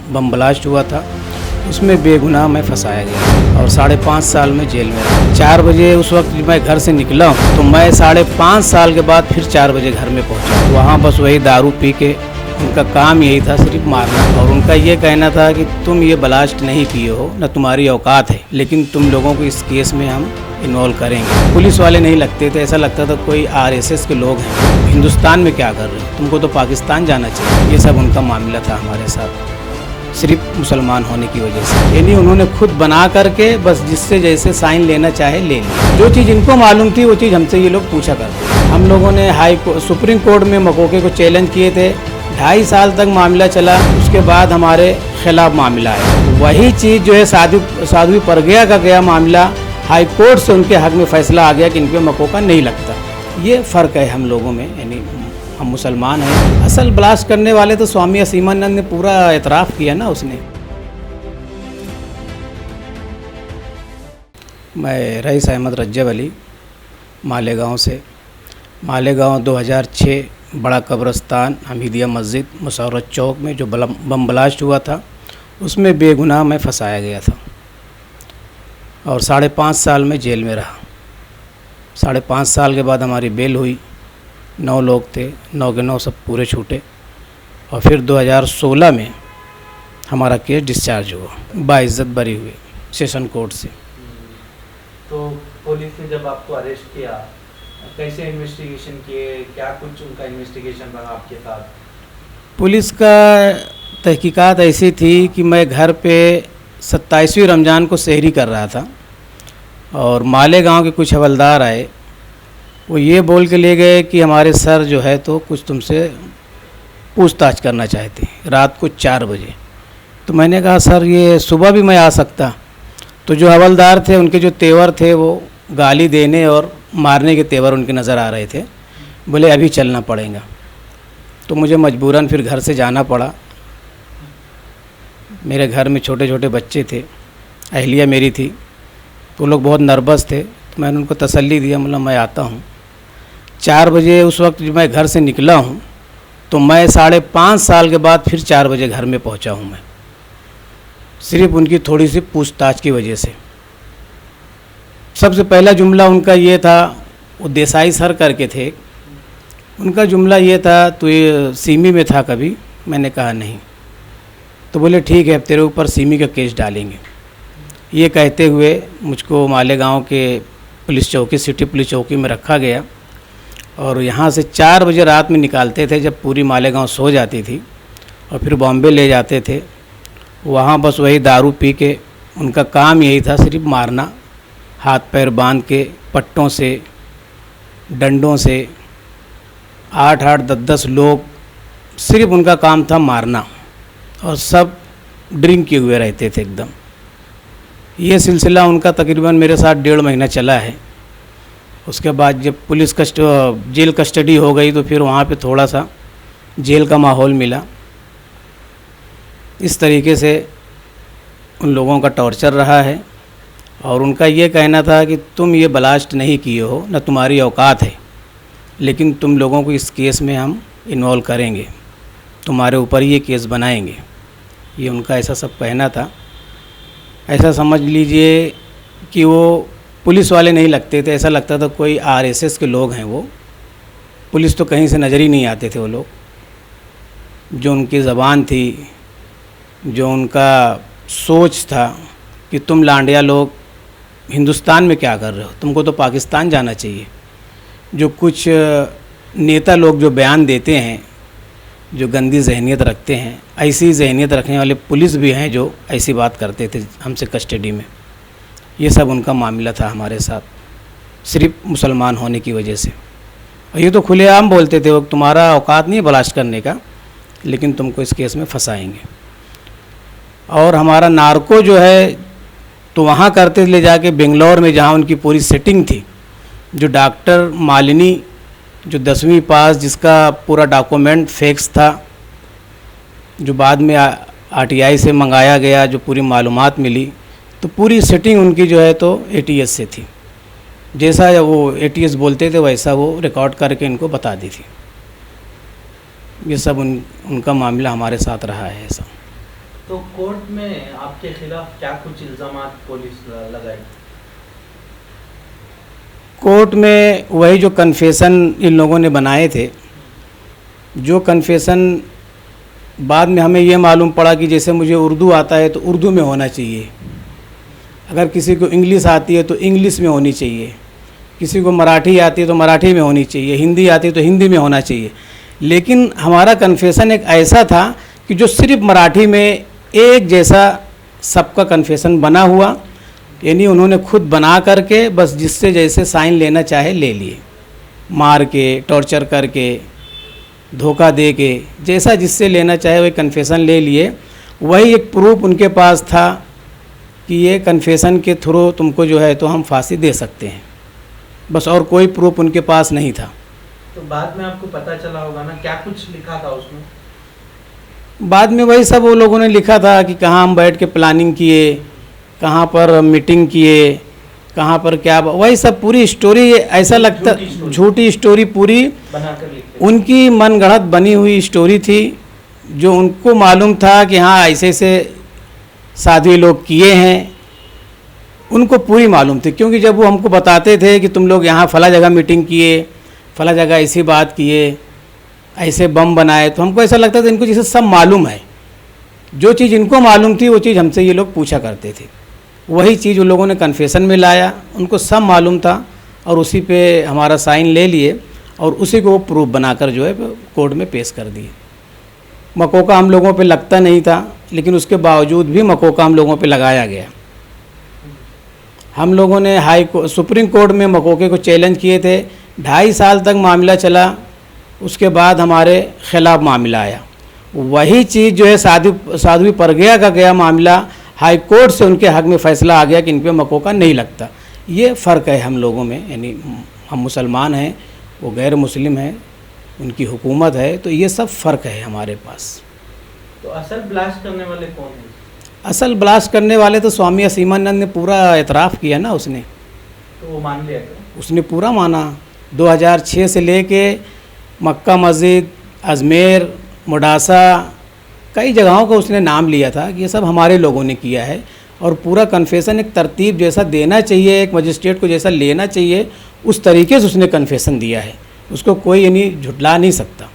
Bomb blast हुआ था, उसमें बेगुनाह मैं फंसाया गया और 5.5 साल में जेल में रहा। 4 बजे उस वक्त मैं घर से निकला हूँ तो मैं 5.5 साल के बाद फिर 4 बजे घर में पहुँचा। वहाँ बस वही दारू पी के, उनका काम यही था सिर्फ मारना, और उनका ये कहना था कि तुम ये ब्लास्ट नहीं किए हो, न तुम्हारी औकात है, लेकिन तुम लोगों को इस केस में हम इन्वॉल्व करेंगे। पुलिस वाले नहीं लगते थे, ऐसा लगता था कोई आरएसएस के लोग हैं, हिंदुस्तान में क्या कर रहे हो, तुमको तो पाकिस्तान जाना चाहिए। ये सब उनका मामला था हमारे साथ, सिर्फ मुसलमान होने की वजह से। यानी उन्होंने खुद बना करके बस जिससे जैसे साइन लेना चाहे ले लिया। जो चीज़ इनको मालूम थी वो चीज़ हमसे ये लोग पूछा करते। हम लोगों ने सुप्रीम कोर्ट में मकोके को चैलेंज किए थे, 2.5 साल तक मामला चला, उसके बाद हमारे खिलाफ मामला है। वही चीज़ जो है साध्वी प्रज्ञा का गया मामला, हाई कोर्ट से उनके हक में फैसला आ गया कि इन पे मकोका नहीं लगता। ये फ़र्क है हम लोगों में, यानी हम मुसलमान हैं। असल ब्लास्ट करने वाले तो स्वामी असीमानंद ने पूरा एतराफ़ किया ना उसने। मैं रईस अहमद रज्जब अली मालेगांव से। मालेगांव 2006 बड़ा कब्रस्तान हमीदिया मस्जिद मुसर्रत चौक में जो बम ब्लास्ट हुआ था, उसमें बेगुनाह मैं फंसाया गया था और 5.5 साल में जेल में रहा। 5.5 साल के बाद हमारी बेल हुई। 9 लोग थे, 9 के 9 सब पूरे छूटे और फिर 2016 में हमारा केस डिस्चार्ज हुआ, बाइज्जत बरी हुए सेशन कोर्ट से। तो पुलिस ने जब आपको अरेस्ट किया, कैसे इन्वेस्टिगेशन किए, क्या कुछ उनका इन्वेस्टिगेशन रहा आपके साथ? पुलिस का तहकीकात ऐसी थी कि मैं घर पे 27वीं रमज़ान को सहरी कर रहा था और मालेगांव के कुछ हवलदार आए। वो ये बोल के ले गए कि हमारे सर जो है तो कुछ तुमसे पूछताछ करना चाहते हैं, रात को 4 बजे। तो मैंने कहा सर ये सुबह भी मैं आ सकता। तो जो हवलदार थे उनके जो तेवर थे वो गाली देने और मारने के तेवर उनके नज़र आ रहे थे। बोले अभी चलना पड़ेगा। तो मुझे मजबूरन फिर घर से जाना पड़ा। मेरे घर में छोटे छोटे बच्चे थे, अहलिया मेरी थी, तो वो लोग बहुत नर्वस थे। तो मैंने उनको तसल्ली दिया, मतलब मैं आता हूँ। 4 बजे उस वक्त जब मैं घर से निकला हूँ तो मैं 5.5 साल के बाद फिर 4 बजे घर में पहुँचा हूँ मैं, सिर्फ उनकी थोड़ी सी पूछताछ की वजह से। सबसे पहला जुमला उनका ये था, वो देसाई सर करके थे, उनका जुमला ये था तो ये सीमी में था कभी? मैंने कहा नहीं। तो बोले ठीक है अब तेरे ऊपर सीमी का केस डालेंगे। ये कहते हुए मुझको मालेगांव के पुलिस चौकी, सिटी पुलिस चौकी में रखा गया और यहाँ से 4 बजे रात में निकालते थे जब पूरी मालेगांव सो जाती थी, और फिर बॉम्बे ले जाते थे। वहाँ बस वही दारू पी के, उनका काम यही था सिर्फ मारना, हाथ पैर बांध के पट्टों से, डंडों से। 8-8, 10-10 लोग, सिर्फ उनका काम था मारना, और सब ड्रिंक किए हुए रहते थे एकदम। ये सिलसिला उनका तकरीबन मेरे साथ 1.5 महीना चला है। उसके बाद जब पुलिस जेल कस्टडी हो गई तो फिर वहाँ पे थोड़ा सा जेल का माहौल मिला। इस तरीके से उन लोगों का टॉर्चर रहा है और उनका ये कहना था कि तुम ये ब्लास्ट नहीं किए हो, न तुम्हारी औकात है, लेकिन तुम लोगों को इस केस में हम इन्वॉल्व करेंगे, तुम्हारे ऊपर ये केस बनाएंगे। ये उनका ऐसा सब कहना था। ऐसा समझ लीजिए कि वो पुलिस वाले नहीं लगते थे, ऐसा लगता था कोई आरएसएस के लोग हैं वो। पुलिस तो कहीं से नज़र ही नहीं आते थे वो लोग। जो उनकी ज़बान थी, जो उनका सोच था कि तुम लांडिया लोग हिंदुस्तान में क्या कर रहे हो, तुमको तो पाकिस्तान जाना चाहिए। जो कुछ नेता लोग जो बयान देते हैं, जो गंदी जहनीत रखते हैं, ऐसी जहनीत रखने वाले पुलिस भी हैं जो ऐसी बात करते थे हमसे कस्टडी में। ये सब उनका मामला था हमारे साथ, सिर्फ मुसलमान होने की वजह से। और ये तो खुलेआम बोलते थे वो, तुम्हारा औकात नहीं है ब्लास्ट करने का, लेकिन तुमको इस केस में फंसाएंगे। और हमारा नार्को जो है तो वहाँ करते ले जाके बेंगलोर में, जहाँ उनकी पूरी सेटिंग थी। जो डॉक्टर मालिनी, जो 10वीं पास, जिसका पूरा डॉक्यूमेंट फेक्स था, जो बाद में आरटीआई से मंगाया गया, जो पूरी मालूमात मिली, तो पूरी सेटिंग उनकी जो है तो एटीएस से थी। जैसा वो एटीएस बोलते थे वैसा वो रिकॉर्ड करके इनको बता दी थी। ये सब उनका मामला हमारे साथ रहा है ऐसा। तो कोर्ट में आपके खिलाफ क्या कुछ इल्ज़ामात पुलिस लगाई? कोर्ट में वही जो कन्फेशन इन लोगों ने बनाए थे, जो कन्फेशन बाद में हमें ये मालूम पड़ा कि जैसे मुझे उर्दू आता है तो उर्दू में होना चाहिए, अगर किसी को इंग्लिश आती है तो इंग्लिश में होनी चाहिए, किसी को मराठी आती है तो मराठी में होनी चाहिए, हिंदी आती है तो हिंदी में होना चाहिए। लेकिन हमारा कन्फेशन एक ऐसा था कि जो सिर्फ मराठी में एक जैसा सबका कन्फेशन बना हुआ, यानी उन्होंने खुद बना करके बस जिससे जैसे साइन लेना चाहे ले लिए, मार के, टॉर्चर करके, धोखा दे के, जैसा जिससे लेना चाहे वही कन्फेशन ले लिए। वही एक प्रूफ उनके पास था कि ये कन्फेशन के थ्रू तुमको जो है तो हम फांसी दे सकते हैं, बस और कोई प्रूफ उनके पास नहीं था। तो बाद में आपको पता चला होगा ना क्या कुछ लिखा था उसमें? बाद में वही सब वो लोगों ने लिखा था कि कहाँ हम बैठ के प्लानिंग किए, कहाँ पर मीटिंग किए, कहाँ पर क्या, वही सब पूरी स्टोरी ऐसा लगता, झूठी स्टोरी पूरी बनाकर लिखे। उनकी मनगढ़ंत बनी हुई स्टोरी थी, जो उनको मालूम था कि हाँ ऐसे ऐसे साध्वी लोग किए हैं, उनको पूरी मालूम थी। क्योंकि जब वो हमको बताते थे कि तुम लोग यहाँ फला जगह मीटिंग किए, फला जगह ऐसी बात किए, ऐसे बम बनाए, तो हमको ऐसा लगता था इनको जैसे सब मालूम है। जो चीज़ इनको मालूम थी वो चीज़ हमसे ये लोग पूछा करते थे। वही चीज़ उन लोगों ने कन्फेशन में लाया, उनको सब मालूम था और उसी पे हमारा साइन ले लिए और उसी को प्रूफ बनाकर जो है कोर्ट में पेश कर दिए। मकोका हम लोगों पे लगता नहीं था, लेकिन उसके बावजूद भी मकोका हम लोगों पे लगाया गया। हम लोगों ने सुप्रीम कोर्ट में मकोके को चैलेंज किए थे, 2.5 साल तक मामला चला, उसके बाद हमारे खिलाफ मामला आया। वही चीज़ जो है साध्वी प्रज्ञा का गया मामला, हाई कोर्ट से उनके हक में फ़ैसला आ गया कि इन पे मकोका नहीं लगता। ये फ़र्क है हम लोगों में, यानी हम मुसलमान हैं, वो गैर मुस्लिम हैं, उनकी हुकूमत है, तो ये सब फ़र्क है हमारे पास। तो असल ब्लास्ट करने वाले कौन हैं? असल ब्लास्ट करने वाले तो स्वामी असीमानंद ने पूरा एतराफ़ किया ना, उसने तो वो मान लिया क्या? उसने पूरा माना। 2006 से लेके मक्का मस्जिद, अजमेर, मुडासा, कई जगहों का उसने नाम लिया था कि ये सब हमारे लोगों ने किया है। और पूरा कन्फेशन एक तरतीब जैसा देना चाहिए, एक मजिस्ट्रेट को जैसा लेना चाहिए, उस तरीके से उसने कन्फेशन दिया है, उसको कोई यानी झुटला नहीं सकता।